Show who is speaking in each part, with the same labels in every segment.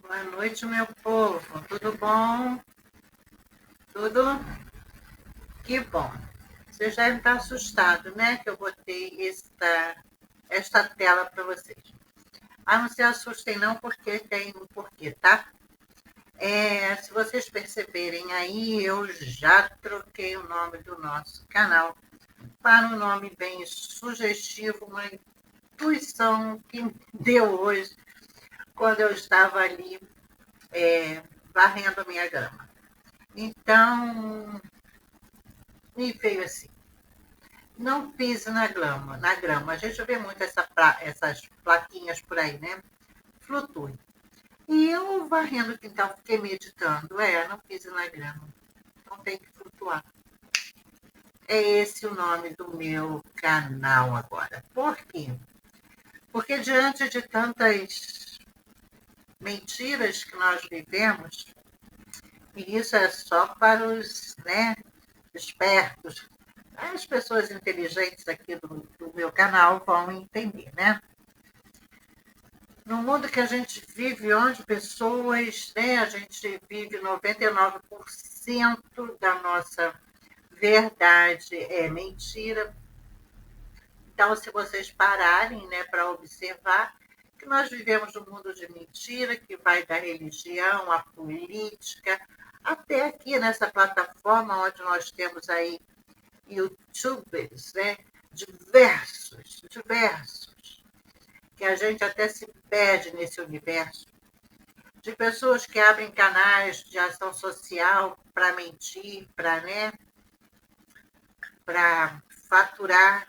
Speaker 1: Boa noite, meu povo. Tudo bom? Tudo? Que bom. Vocês devem estar assustados, né? Que eu botei esta tela para vocês. Mas não se assustem, não, porque tem um porquê, tá? Se vocês perceberem aí, eu já troquei o nome do nosso canal para um nome bem sugestivo, uma intuição que me deu hoje, quando eu estava ali varrendo a minha grama. Então, me veio assim. Não pise na grama. A gente vê muito essas plaquinhas por aí, né? Flutue. E eu, varrendo o quintal, fiquei meditando. Não pise na grama. Não tem que flutuar. É esse o nome do meu canal agora. Por quê? Porque diante de tantas mentiras que nós vivemos, e isso é só para os, né, espertos, as pessoas inteligentes aqui do meu canal vão entender, né? No mundo que a gente vive, onde pessoas, né, a gente vive 99% da nossa verdade é mentira. Então, se vocês pararem, né, para observar que nós vivemos um mundo de mentira, que vai da religião, à política, até aqui nessa plataforma onde nós temos aí YouTubers, né, diversos, que a gente até se perde nesse universo, de pessoas que abrem canais de ação social para mentir, para faturar,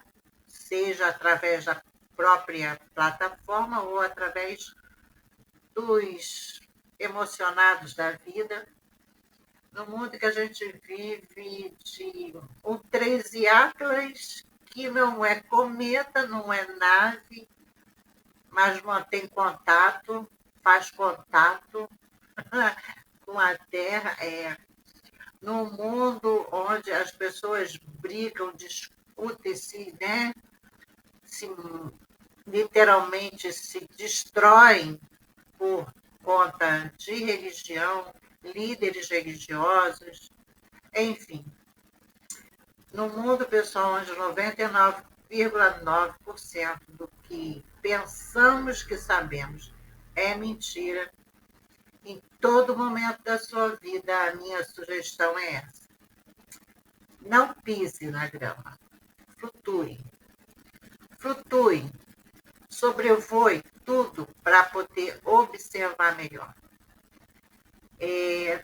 Speaker 1: seja através da própria plataforma ou através dos emocionados da vida, no mundo que a gente vive de um 13 Atlas, que não é cometa, não é nave, mas mantém contato, faz contato com a Terra, num mundo onde as pessoas brigam, discutem-se, né? Literalmente se destroem por conta de religião, líderes religiosos, enfim. No mundo, pessoal, onde 99,9% do que pensamos que sabemos é mentira, em todo momento da sua vida, a minha sugestão é essa. Não pise na grama. Flutue. Flutue. Sobrevoe tudo para poder observar melhor. E,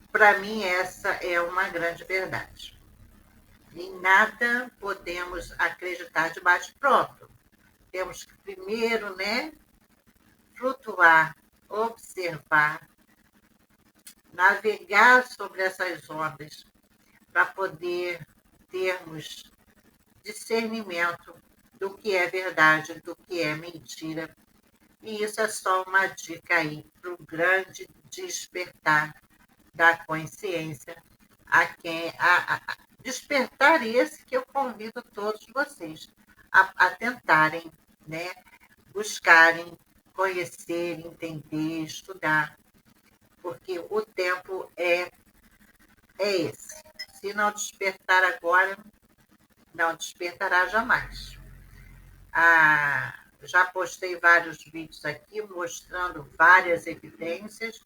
Speaker 1: para mim, essa é uma grande verdade. Em nada podemos acreditar de bate-pronto. Temos que primeiro, né, flutuar, observar, navegar sobre essas ondas para poder termos discernimento do que é verdade, do que é mentira. E isso é só uma dica aí para o grande despertar da consciência, a despertar esse que eu convido todos vocês a tentarem, né, buscarem, conhecer, entender, estudar, porque o tempo é esse. Se não despertar agora, não despertará jamais. Já postei vários vídeos aqui mostrando várias evidências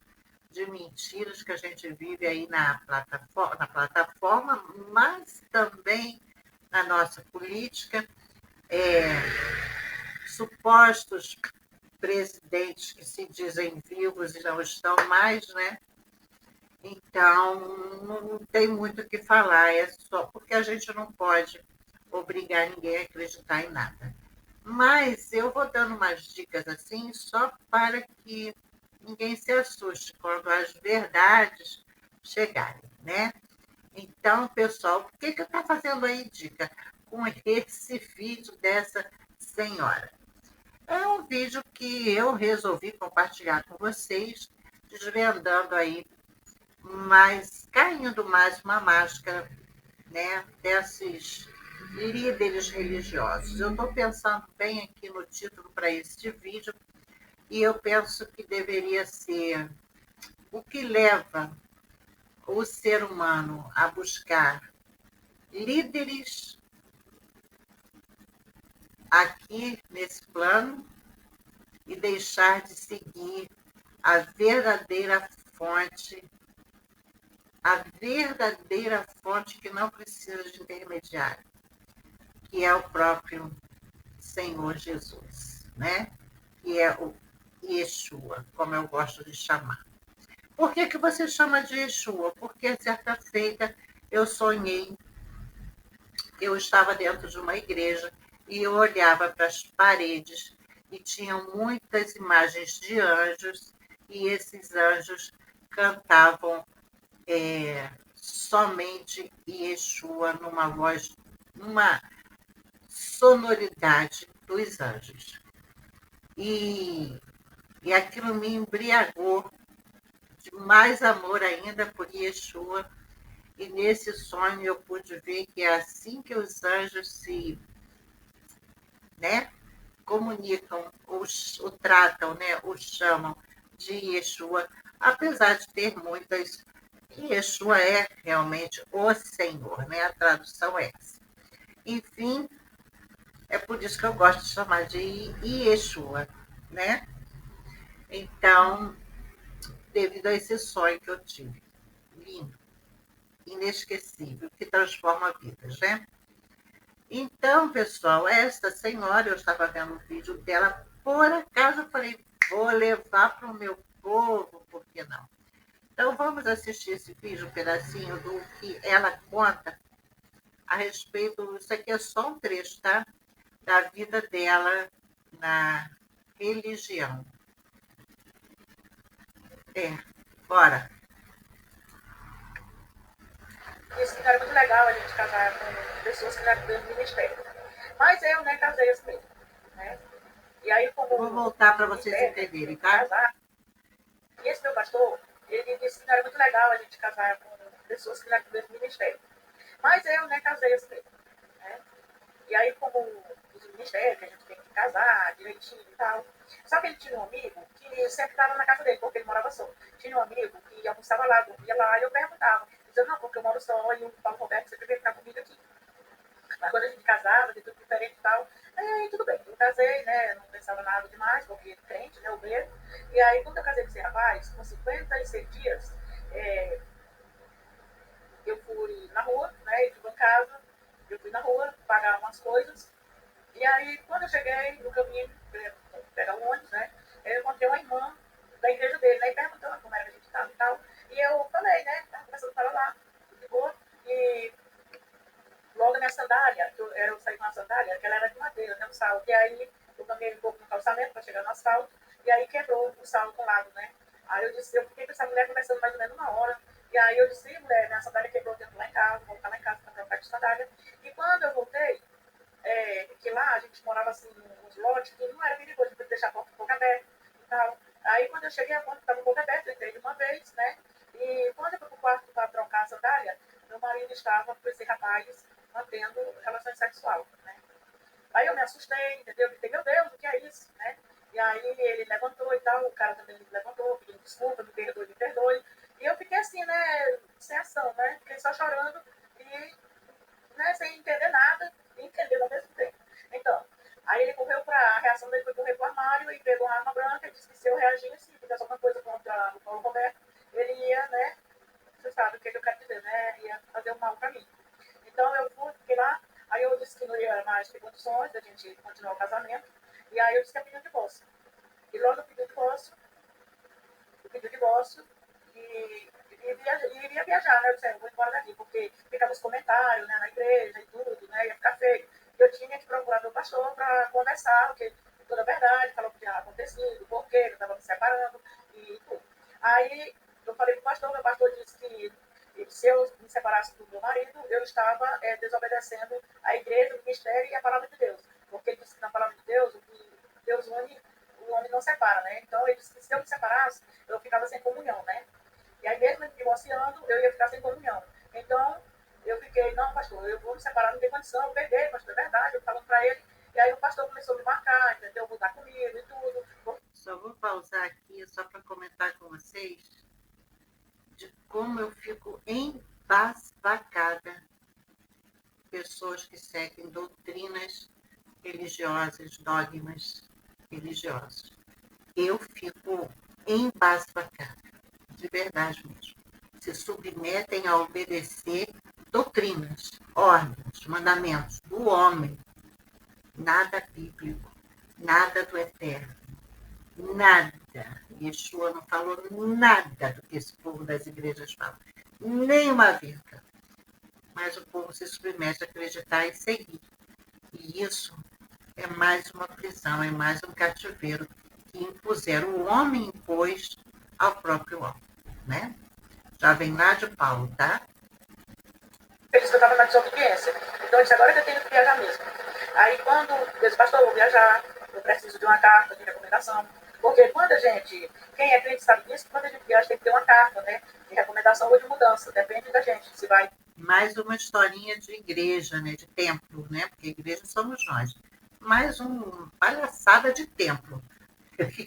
Speaker 1: de mentiras que a gente vive aí na plataforma, mas também na nossa política. Supostos presidentes que se dizem vivos e não estão mais, né? Então, não tem muito o que falar, é só porque a gente não pode obrigar ninguém a acreditar em nada. Mas eu vou dando umas dicas assim, só para que ninguém se assuste quando as verdades chegarem, né? Então, pessoal, por que eu estou fazendo aí dica com esse vídeo dessa senhora? É um vídeo que eu resolvi compartilhar com vocês, desvendando aí, mas caindo mais uma máscara, né, desses líderes religiosos. Eu estou pensando bem aqui no título para este vídeo, E eu penso que deveria ser o que leva o ser humano a buscar líderes aqui nesse plano e deixar de seguir a verdadeira fonte, que não precisa de intermediário, que é o próprio Senhor Jesus, né? Que é o Yeshua, como eu gosto de chamar. Por que você chama de Yeshua? Porque certa feita eu sonhei, eu estava dentro de uma igreja e eu olhava para as paredes e tinham muitas imagens de anjos e esses anjos cantavam somente Yeshua numa voz, numa sonoridade dos anjos. E aquilo me embriagou de mais amor ainda por Yeshua. E nesse sonho eu pude ver que é assim que os anjos se, né, comunicam, o tratam, né, o chamam de Yeshua, apesar de ter muitas, que Yeshua é realmente o Senhor, né? A tradução é essa. Enfim, é por isso que eu gosto de chamar de Yeshua, né? Então, devido a esse sonho que eu tive, lindo, inesquecível, que transforma vidas, né? Então, pessoal, esta senhora, eu estava vendo um vídeo dela, por acaso eu falei, vou levar para o meu povo, por que não? Então, vamos assistir esse vídeo, um pedacinho do que ela conta a respeito, isso aqui é só um trecho, tá? Da vida dela na religião. Bora.
Speaker 2: Disse que não era muito legal a gente casar com pessoas que não eram do ministério. Mas eu, né, casei assim mesmo. Né? E aí, como.
Speaker 1: Vou voltar para vocês entenderem, tá?
Speaker 2: Casar, e esse meu pastor, ele disse que não era muito legal a gente casar com pessoas que não eram do mesmo ministério. Mas eu, né, casei assim mesmo. Né? E aí, como os ministérios, que a gente tem que casar direitinho e tal. Só que ele tinha um amigo que sempre estava na casa dele, porque ele morava só. Tinha um amigo que almoçava lá, ia lá, e eu perguntava. Dizia, não, porque eu moro só, e o Paulo Roberto sempre veio ficar comigo aqui. Mas quando a gente casava, de tudo diferente e tal, aí tudo bem. Eu casei, né, não pensava nada demais, porque crente, né, o mesmo. E aí, quando eu casei com esse rapaz, com 56 dias, eu fui na rua, né, ele ficou em casa, eu fui na rua pagar umas coisas. E aí, quando eu cheguei no caminho, pegar o ônibus, né, eu encontrei uma irmã da igreja dele, né, e perguntando como era que a gente estava e tal. E eu falei, né, estava começando a falar lá, de boa, e logo na sandália, eu saí com uma sandália, que ela era de madeira, né, um salto. E aí eu caminhei um pouco no calçamento para chegar no asfalto, e aí quebrou o salto um lado, né. Aí eu disse, eu fiquei com essa mulher conversando mais ou menos uma hora. E aí eu disse, mulher, minha sandália quebrou, eu tenho que ir lá em casa, vou ficar lá em casa para trocar de sandália. E quando eu voltei, que lá a gente morava assim, nos lotes, que não era perigoso, a gente podia deixar a porta um pouco aberta e tal. Aí quando eu cheguei, a porta estava um pouco aberta, eu entrei de uma vez, né? E quando eu fui pro quarto para trocar a sandália, meu marido estava com esse rapaz mantendo relações sexuais, né? Aí eu me assustei, entendeu? Eu falei, meu Deus, o que é isso, né? E aí ele levantou e tal, o cara também levantou, pedindo desculpa, me perdoe, me perdoe. E eu fiquei assim, né, sem ação, né? Fiquei só chorando e, né, sem entender nada e entendendo ao mesmo tempo. Então, aí ele correu para a reação dele foi correr para o armário e pegou uma arma branca e disse que se eu reagisse, fizesse alguma coisa contra o Paulo Roberto, ele ia, né, você sabe o que eu quero dizer, né, ia fazer um mal para mim. Então eu fui, fiquei lá, aí eu disse que não ia mais ter condições da gente continuar o casamento, e aí eu disse que ia pedir o divórcio. E logo eu pedi o divórcio e iria viajar, né? Eu disse, eu vou embora daqui, porque ficava os comentários, né, na igreja e tudo, né, ia ficar feio. Eu tinha que procurar meu pastor para conversar, porque toda a verdade, falar o que tinha acontecido, por que eu estava me separando e tudo. Aí eu falei pro pastor, meu pastor disse que se eu me separasse do meu marido, eu estava desobedecendo a igreja, o ministério e a palavra de Deus. Porque ele disse que na palavra de Deus, o que Deus une, o homem não separa, né? Então ele disse que se eu me separasse, eu ficava sem comunhão, né? E aí mesmo me divorciando, eu ia ficar sem comunhão. Então eu fiquei, não, pastor, eu vou me separar, não tem condição, eu peguei, pastor, é verdade, eu falando para ele. E aí o pastor começou a me marcar, entendeu? Voltar comigo e tudo.
Speaker 1: Só vou pausar aqui só para comentar com vocês de como eu fico embasbacada. Pessoas que seguem doutrinas religiosas, dogmas religiosos. Eu fico embasbacada, de verdade mesmo. Se submetem a obedecer doutrinas, ordens, mandamentos do homem, nada bíblico, nada do eterno, nada. Yeshua não falou nada do que esse povo das igrejas fala, nem uma vírgula. Mas o povo se submete a acreditar e seguir. E isso é mais uma prisão, é mais um cativeiro que impuseram. O homem impôs ao próprio homem, né? Já vem lá de Paulo, tá?
Speaker 2: Ele disse que eu estava na desobediência. Então eu disse, agora que eu tenho que viajar mesmo. Aí quando eu disse, pastor, eu vou viajar, eu preciso de uma carta de recomendação. Porque quando a gente, quem é crente sabe disso, quando a gente viaja tem que ter uma carta, né? De recomendação ou de mudança, depende da gente, se vai.
Speaker 1: Mais uma historinha de igreja, né? De templo, né? Porque igreja somos nós. Mais uma palhaçada de templo.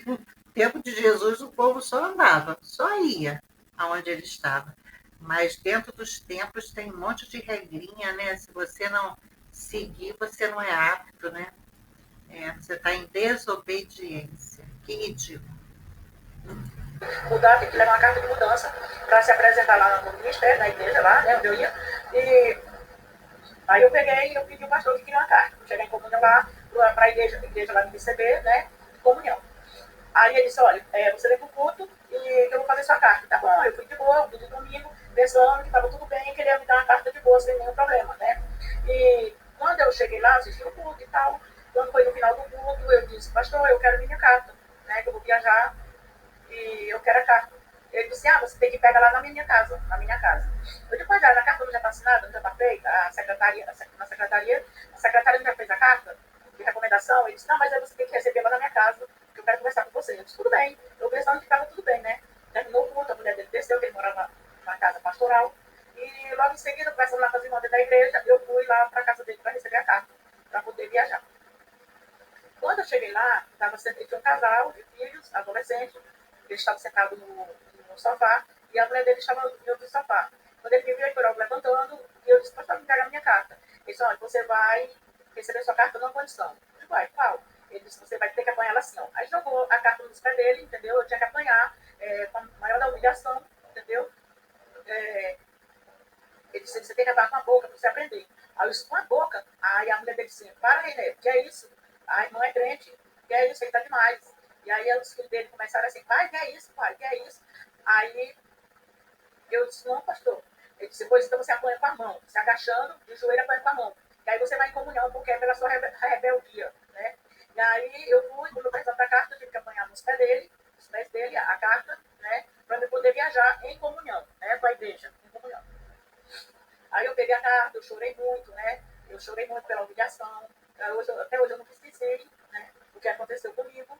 Speaker 1: No tempo de Jesus o povo só andava, só ia aonde ele estava. Mas dentro dos templos tem um monte de regrinha, né? Se você não seguir, você não é apto, né? Você está em desobediência. Que ridículo.
Speaker 2: Mudar, tem que levar uma carta de mudança para se apresentar lá no ministério, na igreja lá, né, onde eu ia. E aí eu peguei e eu pedi ao pastor que queria uma carta. Eu cheguei em comunhão lá, para a igreja lá me receber, né, em comunhão. Aí ele disse, olha, você vem pro culto e eu vou fazer sua carta. Tá bom, eu fui de boa, fui de domingo, pensando que estava tudo bem, queria me dar uma carta de boa, sem nenhum problema, né. E quando eu cheguei lá, assisti o culto e tal, quando foi no final do culto, eu disse, pastor, eu quero minha carta, né, que eu vou viajar e eu quero a carta. Ele disse, você tem que pegar lá na minha casa, na minha casa. Eu disse, já, a carta não já está assinada, não já está feita, a secretária não já fez a carta de recomendação. Ele disse, não, mas aí você tem que receber lá na minha casa, que eu quero conversar com você. Eu disse, tudo bem. Eu pensando que estava tudo bem, né? Terminou o culto, a mulher dele desceu, que ele morava na casa pastoral, e logo em seguida, conversando lá com as irmãs da igreja, eu fui lá para a casa dele para receber a carta, para poder viajar. Quando eu cheguei lá, tinha um casal de filhos, adolescentes, ele estava sentado no sofá e a mulher dele estava em outro sofá. Quando ele me viu, ele foi logo levantando e eu disse, pastor, me pegar a minha carta. Ele disse, olha, você vai receber sua carta numa condição. Eu disse, vai, qual? Ele disse, você vai ter que apanhar ela assim. Ó. Aí jogou a carta nos pés dele, entendeu? Eu tinha que apanhar com a maior da humilhação, entendeu? Ele disse, você tem que apanhar com a boca para você aprender. Aí eu disse, com a boca? Aí a mulher dele disse, para, René, que é isso? A irmã é crente, que é isso, ele tá demais. E aí os filhos dele começaram assim, pai, que é isso, pai, que é isso? Aí eu disse, não, pastor. Ele disse, pois então você apanha com a mão, se agachando, de joelho apanha com a mão. E aí você vai em comunhão, porque é pela sua rebeldia, né? E aí eu fui, quando eu precisava da carta, eu tive que apanhar nos pés dele, a carta, né? Para eu poder viajar em comunhão, né? Com a igreja, em comunhão. Aí eu peguei a carta, eu chorei muito, né? Eu chorei muito pela humilhação. Até hoje eu não esqueci, né? O que aconteceu comigo.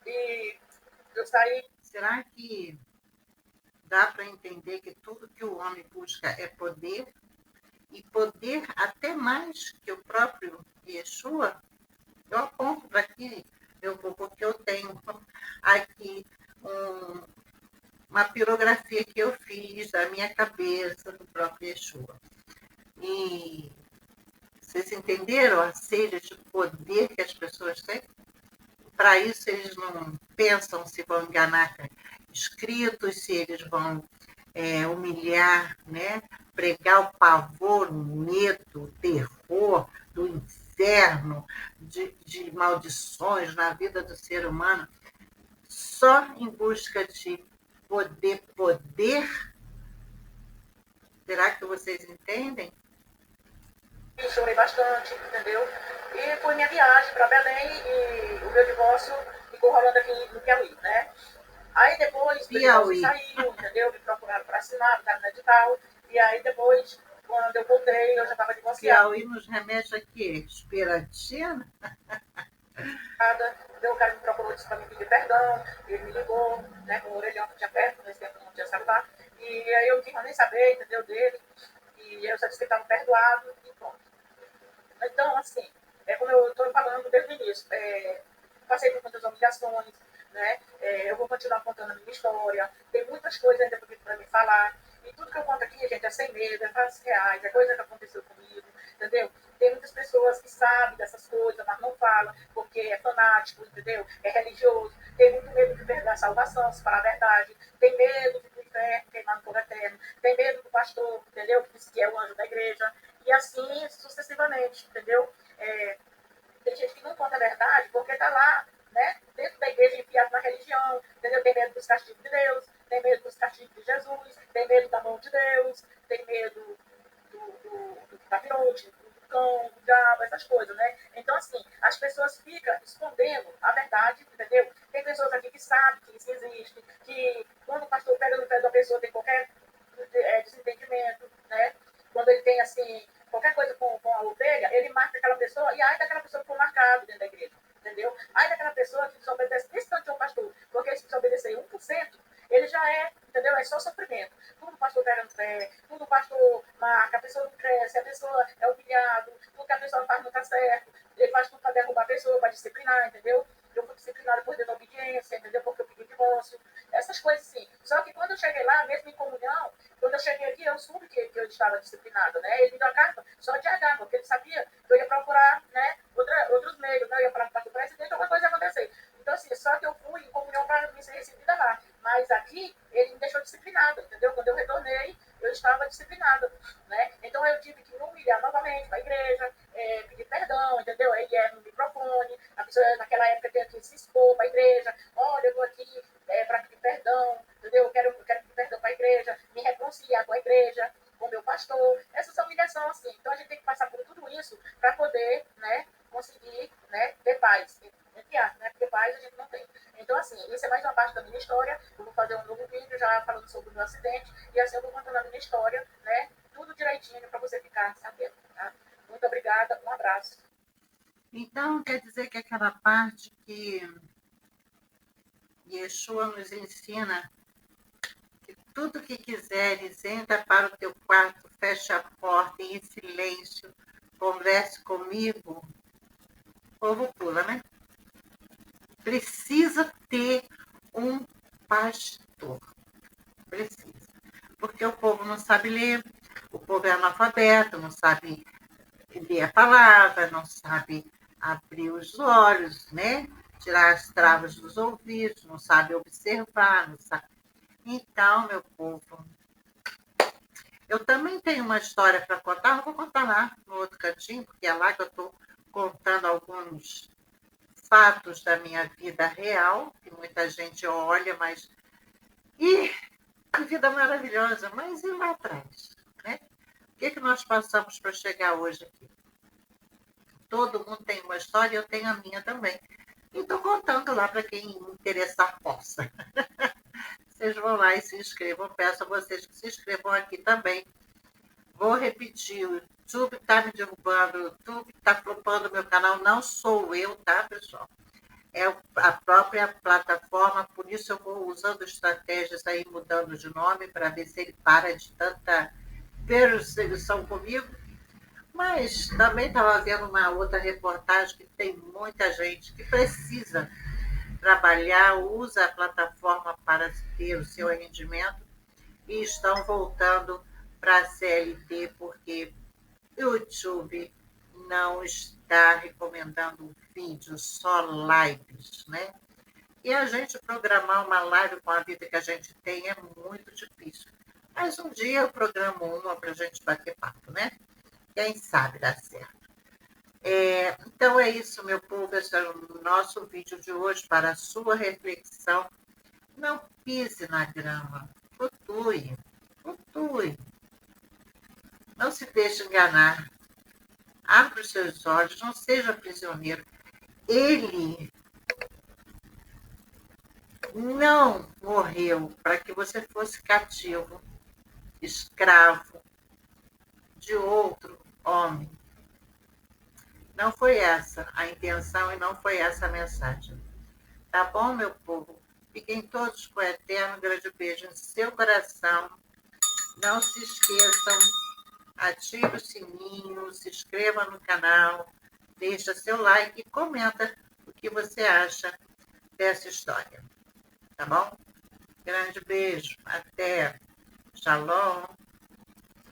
Speaker 2: E eu saí.
Speaker 1: Será que dá para entender que tudo que o homem busca é poder? E poder até mais que o próprio Yeshua? Eu aponto para aqui, porque eu tenho aqui uma pirografia que eu fiz da minha cabeça, do próprio Yeshua. E vocês entenderam a sede de poder que as pessoas têm? Para isso, eles não pensam se vão enganar inscritos, se eles vão humilhar, né? Pregar o pavor, o medo, o terror do inferno, de maldições na vida do ser humano, só em busca de poder. Será que vocês entendem?
Speaker 2: Chorei bastante, entendeu? E foi minha viagem para Belém e o meu divórcio ficou rolando aqui no Piauí, né? Aí depois o divórcio saiu, entendeu? Me procuraram para assinar, ficaram no edital. E aí depois, quando eu voltei, eu já estava divorciada.
Speaker 1: Piauí nos remete a quê? Esperantina?
Speaker 2: O cara me procurou, disse para me pedir perdão, ele me ligou, né, com o orelhão que tinha perto, nesse tempo não tinha celular. E aí eu não quis nem saber, entendeu, dele. E eu só disse que estava perdoado e pronto. Então, assim, como eu estou falando desde o início, passei por muitas humilhações, né? Eu vou continuar contando a minha história, tem muitas coisas ainda para me falar, e tudo que eu conto aqui, gente, é sem medo, é fatos reais, é coisa que aconteceu comigo, entendeu? Tem muitas pessoas que sabem dessas coisas, mas não falam, porque é fanático, entendeu? É religioso, tem muito medo de perder a salvação, se falar a verdade, tem medo de ir para o inferno, queimar no fogo eterno, tem medo do pastor, entendeu? Que diz que é o anjo da igreja, e assim sucessivamente, entendeu? Tem gente que não conta a verdade porque está lá, né, dentro da igreja, enfiado na religião, entendeu? Tem medo dos castigos de Deus, tem medo dos castigos de Jesus, tem medo da mão de Deus, tem medo do gavirote, do cão, do diabo, essas coisas, né? Então, assim, as pessoas ficam escondendo a verdade, entendeu? Tem pessoas aqui que sabem que isso existe, que quando o pastor pega no pé da pessoa tem qualquer desentendimento, né? Quando ele tem, assim, qualquer coisa com a ovelha, ele marca aquela pessoa e ai daquela pessoa que foi marcado dentro da igreja, entendeu? Ai daquela pessoa que desobedece esse tanto de um pastor, porque se desobedecer 1%, ele já é, entendeu? É só sofrimento. Tudo o pastor pega no pé, tudo o pastor marca, a pessoa não cresce, a pessoa é humilhado, tudo que a pessoa faz não está certo, ele faz tudo para derrubar a pessoa, para disciplinar, entendeu? Eu fui disciplinada por desobediência, entendeu? Porque eu pedi divórcio, essas coisas sim. Só que quando eu cheguei lá, mesmo em comunhão, quando eu cheguei aqui, eu soube que eu estava disciplinada, né? Ele me deu a carta só de H, porque ele sabia que eu ia procurar, né, outros meios, né? Eu ia falar com o presidente, alguma coisa ia acontecer. Então, assim, só que eu fui em comunhão para me ser recebida lá. Mas aqui, ele me deixou disciplinada, entendeu? Quando eu retornei, eu estava disciplinada, né? Então, eu tive que me humilhar novamente para a igreja, pedir perdão, entendeu? Aí no microfone, a pessoa naquela época tinha que se expor para a igreja, olha, eu vou aqui para pedir perdão, entendeu? Eu quero pedir perdão para a igreja, me reconciliar com a igreja, com o meu pastor. Essas são humilhações, assim. Então, a gente tem que passar por tudo isso para poder, né, conseguir, né, ter paz. Entre aspas, né? Porque paz a gente não tem. Então, assim, isso é mais uma parte da minha história. Eu vou fazer um novo vídeo já falando sobre o meu acidente. E assim eu vou contando a minha história, né? Tudo direitinho para você ficar sabendo, tá? Muito obrigada, um abraço.
Speaker 1: Então, quer dizer que aquela parte que Yeshua nos ensina que tudo que quiseres, entra para o teu quarto, fecha a porta e em silêncio, converse comigo, o povo pula, né? Precisa ter um pastor. Precisa. Porque o povo não sabe ler, o povo é analfabeto, não sabe ler a palavra, não sabe abrir os olhos, né? Tirar as travas dos ouvidos, não sabe observar, não sabe. Então, meu povo, eu também tenho uma história para contar, não vou contar lá no outro cantinho, porque é lá que eu estou contando alguns fatos da minha vida real, que muita gente olha, mas. Ih, que vida maravilhosa! Mas e lá atrás? Né? O que nós passamos para chegar hoje aqui? Todo mundo tem uma história, eu tenho a minha também. E estou contando lá para quem interessar possa. Vocês vão lá e se inscrevam. Peço a vocês que se inscrevam aqui também. Vou repetir, o YouTube está me derrubando, o YouTube está flopando o meu canal, não sou eu, tá, pessoal? É a própria plataforma, por isso eu vou usando estratégias aí, mudando de nome, para ver se ele para de tanta perseguição comigo. Mas também estava vendo uma outra reportagem que tem muita gente que precisa trabalhar, usa a plataforma para ter o seu rendimento e estão voltando para a CLT porque o YouTube não está recomendando vídeos, só lives, né? E a gente programar uma live com a vida que a gente tem é muito difícil. Mas um dia eu programo uma para a gente bater papo, né? Quem sabe dá certo. Então é isso, meu povo. Esse é o nosso vídeo de hoje para a sua reflexão. Não pise na grama. Flutue. Flutue. Não se deixe enganar. Abra os seus olhos. Não seja prisioneiro. Ele não morreu para que você fosse cativo, escravo de outro homem. Não foi essa a intenção e não foi essa a mensagem. Tá bom, meu povo? Fiquem todos com o eterno. Um grande beijo em seu coração. Não se esqueçam, ative o sininho, se inscreva no canal, deixa seu like e comenta o que você acha dessa história, tá bom? Grande beijo, até. Shalom.